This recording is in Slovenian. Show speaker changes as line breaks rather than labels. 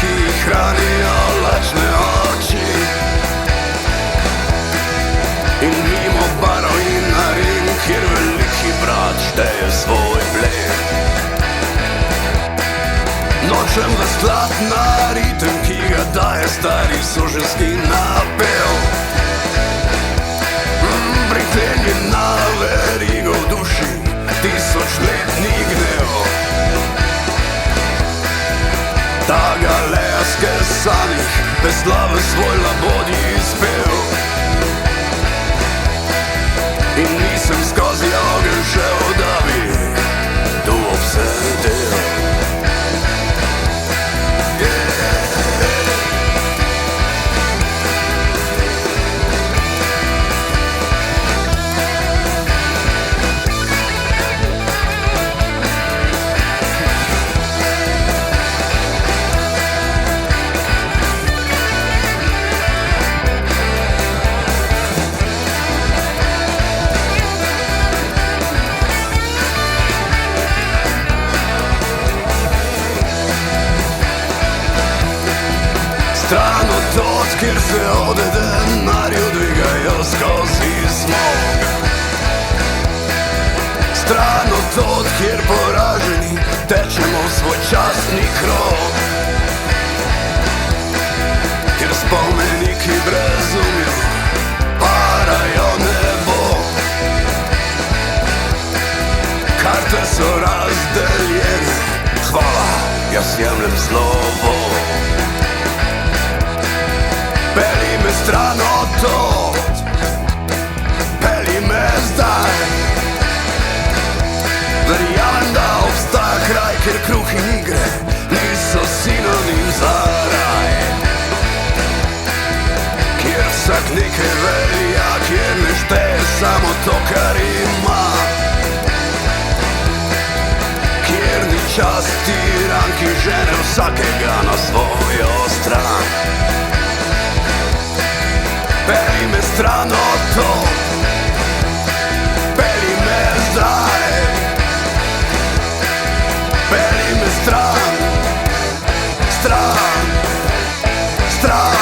ki hranijo lačne oči. In mimo barov in narin, kjer veliki brat šteje svoj plen. Nočem v sklad na ritem, ki ga daje stari suženjski napev. Priklenjen na verigo v duši, tisočletni gnev. Ta galeja skesanih veslave svoj labodji izpev. In nisem skozi ogenj šel, da bi tu obsedel. Stran od tod, kjer se ode denarju dvigajo skozi smog. Stran od tod, kjer poraženi tečemo svoj častni krog. Kjer spomeniki brezumja parajo nebo. Karte so razdeljene, hvala, jaz jemljem slovo. Peli me stran od tod, peli me zdaj. Verjamem, da obstaja kraj, kjer kruh in igre niso sinonim za raj. Kjer vsak nekaj velja, kjer ne šteje samo to, kar ima. Kjer ni čas tiran, ki žene vsakega na svojo stran. Peli me stran od tod, peli me zdaj. Peli me stran, stran, stran.